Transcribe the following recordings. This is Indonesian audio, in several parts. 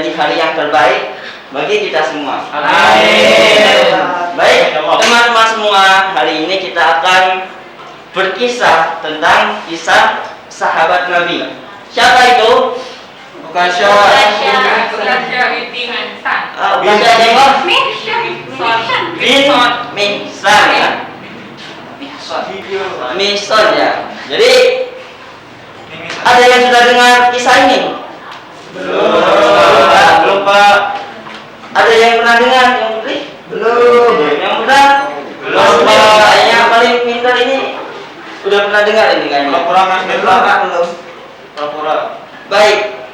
menjadi hari yang terbaik bagi kita semua. Amin. Baik, teman-teman semua, hari ini kita akan berkisah tentang kisah sahabat Nabi. Siapa itu? Ukasha bin Mihsan ya. Mihsan ya. Jadi ada yang sudah dengar kisah ini? Belum Pak. Ada yang pernah dengar yang putih? Belum. Yang pernah? Belum Pak. Yang paling pintar ini udah pernah dengar ini kayaknya. Belum. Baik.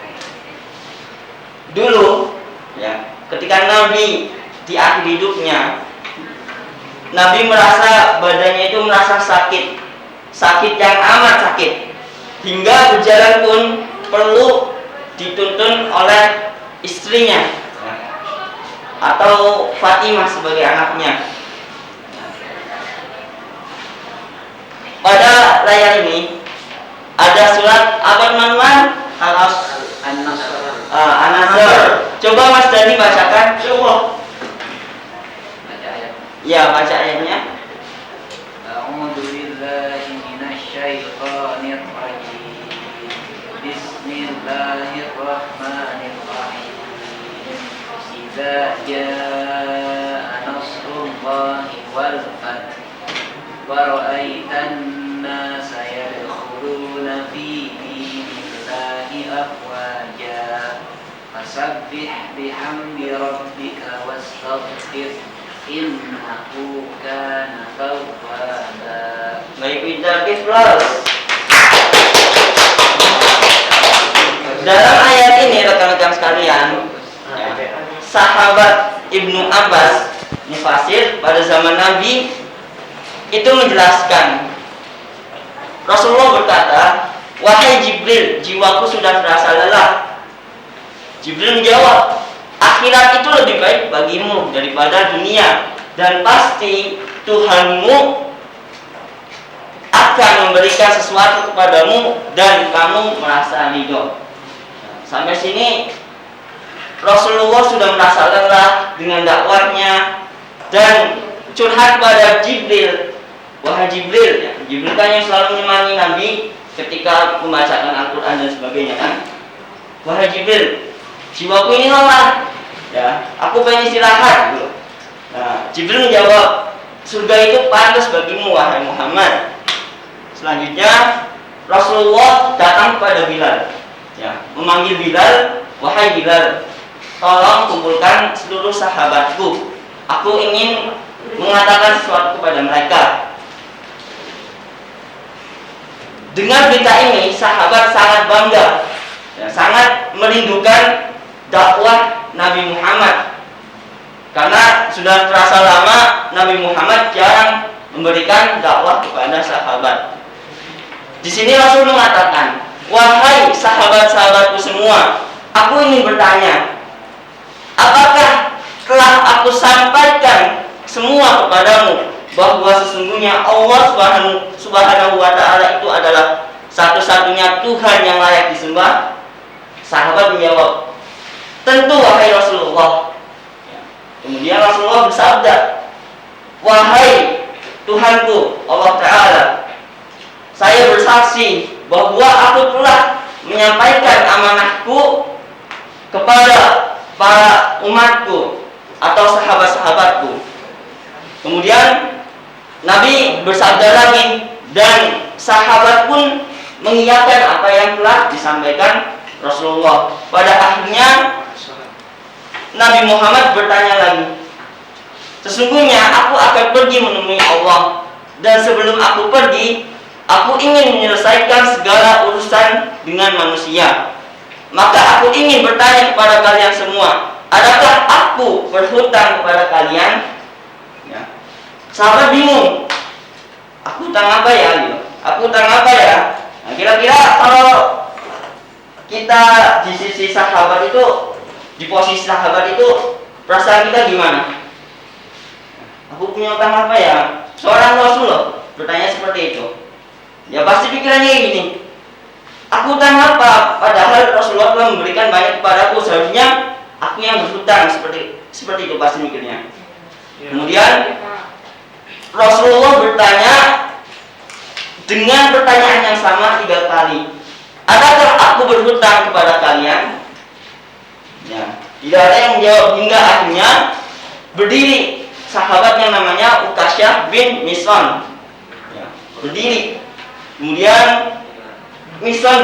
Dulu ya, ketika Nabi di akhir hidupnya, Nabi merasa badannya itu merasa sakit yang amat sakit, hingga berjalan pun perlu dituntun oleh istrinya atau Fatimah sebagai anaknya. Pada layar ini ada surat apa teman-teman? An-Nasr. Coba Mas Dani bacakan. Coba. Ya, baca ayatnya. A'udzu billahi minasyaitonir rajim. Bismillahirrahmanirrahim. Idza jaa nasrullahi wal fath wa ra'aitan nasa yadkhuluna fi dinillahi afwaja fasabbih bihamdi rabbika wastaghfir innahu kana tawwaba. Baik, pintar plus. Dalam ayat ini rekan-rekan sekalian, sahabat Ibnu Abbas Mufasir pada zaman Nabi itu menjelaskan, Rasulullah berkata, "Wahai Jibril, jiwaku sudah terasa lelah." Jibril menjawab, "Akhirat itu lebih baik bagimu daripada dunia, dan pasti Tuhanmu akan memberikan sesuatu kepadamu dan kamu merasa ridho." Sampai sini Rasulullah sudah merasa lelah dengan dakwahnya dan curhat pada Jibril. Wahai Jibril, ya, Jibril kan yang selalu menemani Nabi ketika membacakan Al-Quran dan sebagainya kan. Wahai Jibril, jiwaku ini lelah, ya, aku pengen istirahat gitu. Nah, Jibril menjawab, surga itu pantas bagimu wahai Muhammad. Selanjutnya Rasulullah datang kepada Bilal, ya, memanggil Bilal, wahai Bilal, tolong kumpulkan seluruh sahabatku. Aku ingin mengatakan sesuatu kepada mereka. Dengan berita ini, sahabat sangat bangga, ya, sangat merindukan dakwah Nabi Muhammad, karena sudah terasa lama Nabi Muhammad jarang memberikan dakwah kepada sahabat. Di sini Rasul mengatakan, wahai sahabat-sahabatku semua, aku ingin bertanya, apakah telah aku sampaikan semua kepadamu bahwa sesungguhnya Allah Subhanahu wa Ta'ala itu adalah satu-satunya Tuhan yang layak disembah? Sahabat menjawab, tentu wahai Rasulullah. Kemudian Rasulullah bersabda, wahai Tuhanku Allah Ta'ala, saya bersaksi bahwa aku telah menyampaikan amanahku kepada para umatku atau sahabat-sahabatku. Kemudian Nabi bersabda lagi, dan sahabat pun mengiyakan apa yang telah disampaikan Rasulullah. Pada akhirnya Nabi Muhammad bertanya lagi, sesungguhnya aku akan pergi menemui Allah, dan sebelum aku pergi, aku ingin menyelesaikan segala urusan dengan manusia. Maka aku ingin bertanya kepada kalian semua, adakah aku berhutang kepada kalian? Ya. Sahabat bingung, aku hutang apa ya? Aku hutang apa ya? Nah, kira-kira kalau kita di sisi sahabat itu, di posisi sahabat itu, perasaan kita gimana? Aku punya hutang apa ya? Seorang Rasul bertanya seperti itu. Ya pasti pikirannya gini, aku hutang apa? Padahal Rasulullah telah memberikan banyak kepadaku. Seharusnya aku yang berhutang, seperti itu pasti mikirnya. Kemudian Rasulullah bertanya dengan pertanyaan yang sama 3 kali. Adakah aku berhutang kepada kalian? Ya, tidak ada yang menjawab hingga akhirnya berdiri sahabat yang namanya Ukasyah bin Mihsan. Ya, berdiri. Kemudian Mihsan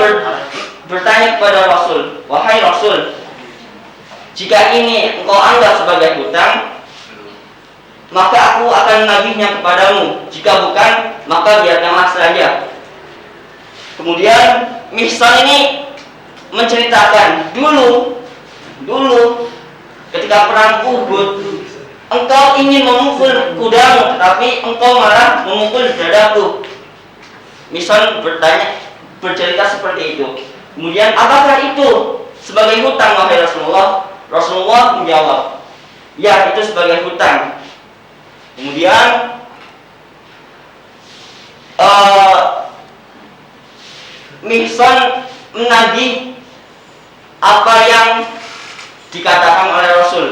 bertanya kepada Rasul, wahai Rasul, jika ini engkau anggap sebagai hutang, maka aku akan menagihnya kepadamu. Jika bukan, maka biarkanlah saja. Kemudian Mihsan ini menceritakan dulu ketika perang Uhud, engkau ingin memukul kudamu, tetapi engkau malah memukul dadaku. Mihsan bercerita seperti itu. Kemudian, apakah itu sebagai hutang wahai Rasulullah? Rasulullah menjawab, ya, itu sebagai hutang. Kemudian Mihsan menagih apa yang dikatakan oleh Rasul.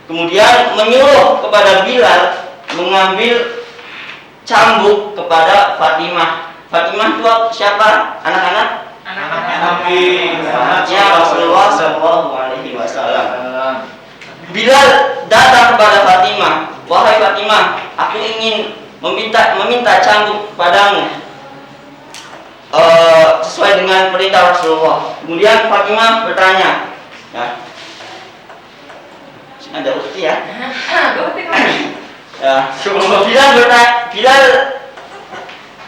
Kemudian menyuruh kepada Bilal mengambil cambuk kepada Fatimah. Fatimah itu siapa? Anak-anak? Nabi Ya, Rasulullah SAW. Bilal datang kepada Fatimah, wahai Fatimah, aku ingin meminta cambuk padamu sesuai dengan perintah Rasulullah. Kemudian Fatimah bertanya, ya, ada ukti ya. Bilal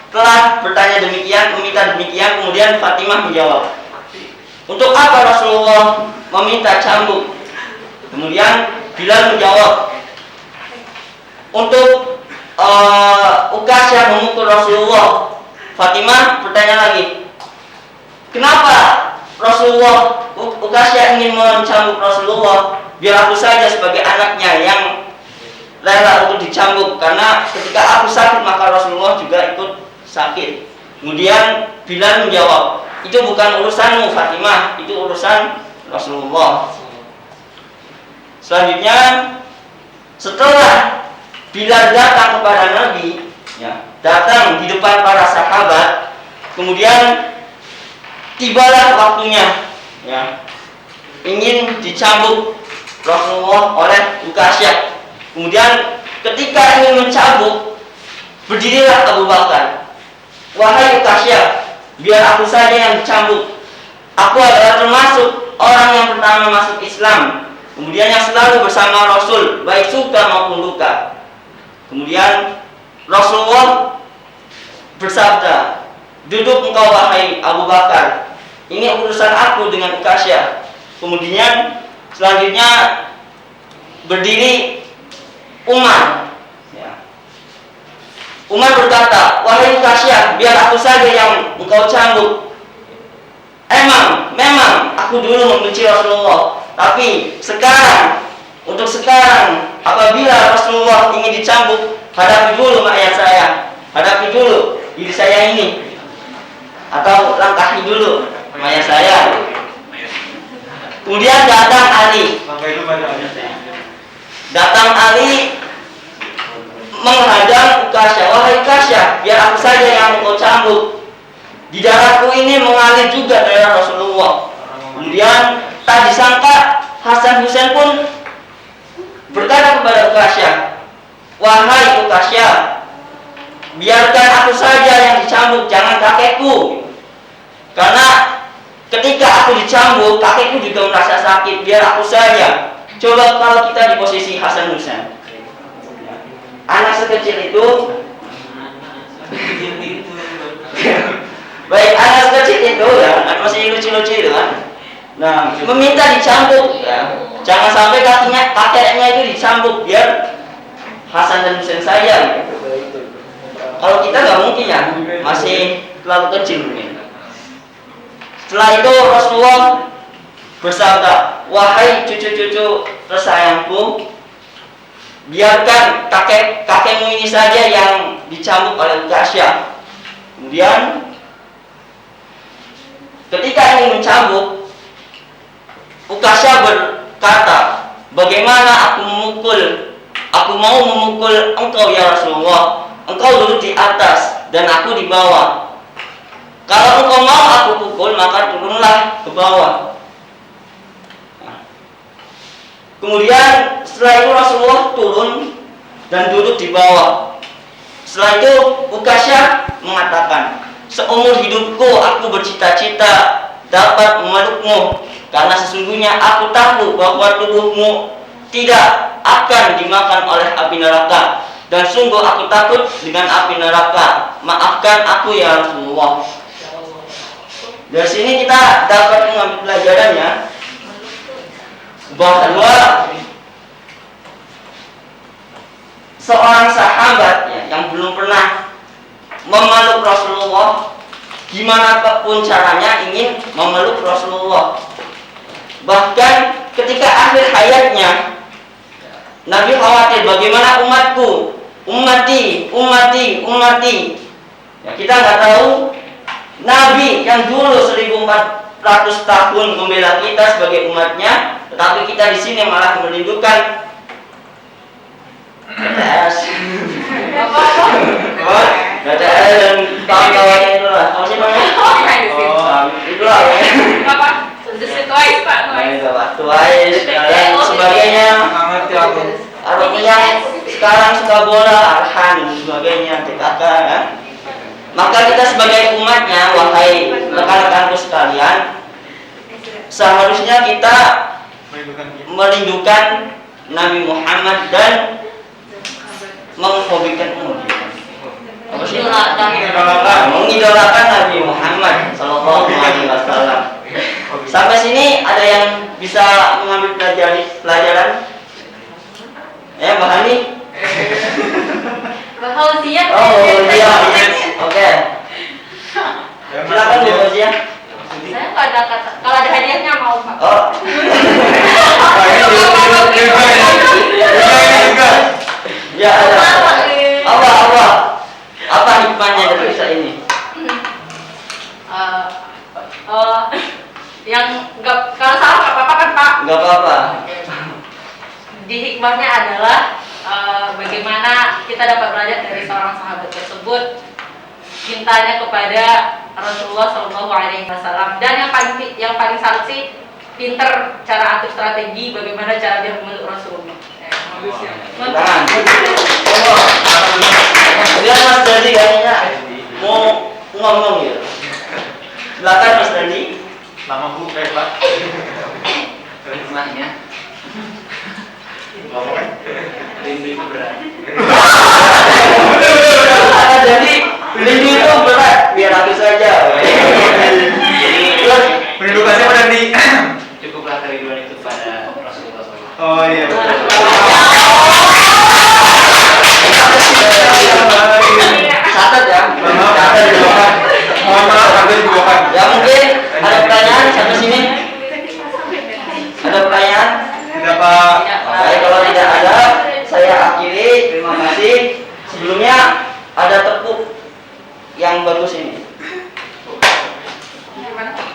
telah bertanya demikian, meminta demikian. Kemudian Fatimah menjawab, untuk apa Rasulullah meminta cambuk? Kemudian Bilal menjawab, untuk Ukasyah memukul Rasulullah. Fatimah bertanya lagi, kenapa Rasulullah, Ukasyah ingin mencambuk Rasulullah? Biar aku saja sebagai anaknya yang rela untuk dicambuk, karena ketika aku sakit maka Rasulullah juga ikut sakit. Kemudian Bilal menjawab, itu bukan urusanmu Fatimah, itu urusan Rasulullah. Selanjutnya, setelah Bilal datang kepada Nabi, ya, datang di depan para sahabat, kemudian tibalah waktunya, ya, ingin dicambuk Rasulullah oleh Ukasyah. Kemudian ketika ingin mencambuk, berdirilah Abu Bakar, wahai Ukasyah, biar aku saja yang dicambuk. Aku adalah termasuk orang yang pertama masuk Islam, kemudian yang selalu bersama Rasul, baik suka maupun duka. Kemudian Rasulullah bersabda, duduk engkau wahai Abu Bakar, ini urusan aku dengan Ukasyah. Kemudian selanjutnya berdiri Umar, ya. Umar berkata, wahai Ukasyah, biar aku saja yang engkau cambuk. Memang aku dulu membenci Rasulullah, tapi untuk sekarang apabila Rasulullah ingin dicambuk, hadapi dulu mayat saya, hadapi dulu diri saya ini, atau langkahi dulu mayat saya. Kemudian datang Ali. Datang Ali menghadang Ukasyah, wahai Ukasyah, biar aku saja yang engkau cambuk. Di darahku ini mengalir juga darah Rasulullah. Kemudian tak disangka Hasan Husain pun berkata kepada Ukasyah, wahai Ukasyah, biarkan aku saja yang dicambuk, jangan kakekku. Karena ketika aku dicambuk, kakekku juga merasa sakit, biar aku saja. Coba kalau kita di posisi Hasan Husain, anak sekecil itu baik, anak sekecil itu ya, masih lucu-lucu itu kan, nah, meminta dicambuk, ya. Jangan sampai kakeknya itu dicambuk, biar Hasan dan Husain saja. Kalau kita nggak mungkin ya, masih terlalu kecil mungkin. Setelah itu Rasulullah bersabda, wahai cucu-cucu tersayangku, biarkan kakekmu ini saja yang dicambuk oleh Ukasyah. Kemudian ketika ingin mencambuk, Ukasyah berkata berkata, bagaimana aku mau memukul engkau ya Rasulullah. Engkau duduk di atas dan aku di bawah. Kalau engkau mau aku pukul, maka turunlah ke bawah. Kemudian setelah itu Rasulullah turun dan duduk di bawah. Setelah itu Ukasyah mengatakan, seumur hidupku aku bercita-cita dapat memelukmu, karena sesungguhnya aku tahu bahwa tubuhmu tidak akan dimakan oleh api neraka, dan sungguh aku takut dengan api neraka. Maafkan aku ya Rasulullah. Dari sini kita dapat mengambil pelajarannya bahwa seorang sahabat yang belum pernah memeluk Rasulullah, gimana pun caranya ingin memeluk Rasulullah. Bahkan ketika akhir hayatnya, Nabi khawatir bagaimana umatku, ummati. Ya, kita nggak tahu Nabi yang dulu 1400 tahun membela kita sebagai umatnya, tetapi kita di sini malah merindukan BTS. BTS dan kawan-kawannya itu lah. Apa sih namanya? Itulah ya. Apa? Twice, Pak. Twice dan sebagainya. Artinya sekarang suka bola, Arhan dan sebagainya, TKK ya. Maka kita sebagai umatnya, wahai rekan-rekanku sekalian, seharusnya kita merindukan Nabi Muhammad dan menghobikan apa sih? Mengidolakan Nabi Muhammad Sallallahu Alaihi Wasallam. Sampai sini ada yang bisa mengambil pelajaran? Ya, Mbak Hani? Bahagia. Iya. Oke. Silakan Bu Fauzia. Saya nggak ada kata. Kalau ada hadiahnya mau, Pak. Oh. Ya ada. Apa hikmahnya dari kisah ini? Yang nggak, kalau salah nggak apa-apa kan, Pak? Nggak apa-apa. Di hikmahnya adalah bagaimana kita dapat belajar dari seorang sahabat tersebut, cintanya kepada Rasulullah Shallallahu Alaihi Wasallam, dan yang paling salut sih, pinter cara atur strategi bagaimana cara dia memeluk Rasulullah. Tangan. Lihat Mas Dandi kayaknya mau ngomong ya. Silakan Mas Dandi. Nama Bu Pak. Hikmahnya rindu itu berat. Jadi rindu itu berat, biar aku saja. Terus Merindukan siapa nanti? Cukuplah kerinduan itu pada Rasulullah SAW. Oh iya. catat ya. Catat di bawah. Mohon maaf, ada di bawah. Ya mungkin ada pertanyaan sampai sini. Ada pertanyaan? Tidak Pak. Baik, kalau tidak ada, saya akhiri. Terima kasih. Sebelumnya ada tepuk yang bagus ini.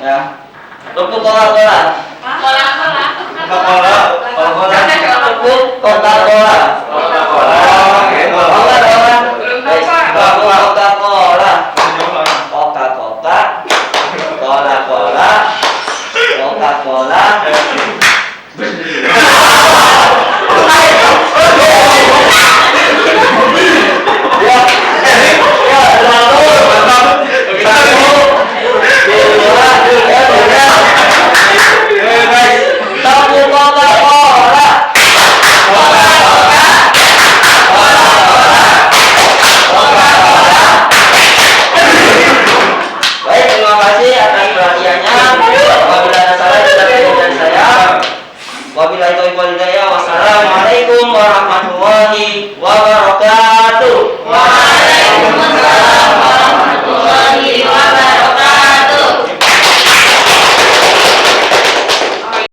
Ya. Tepuk Coca-Cola. Coca-Cola. Tepuk Coca-Cola. Coca-Cola.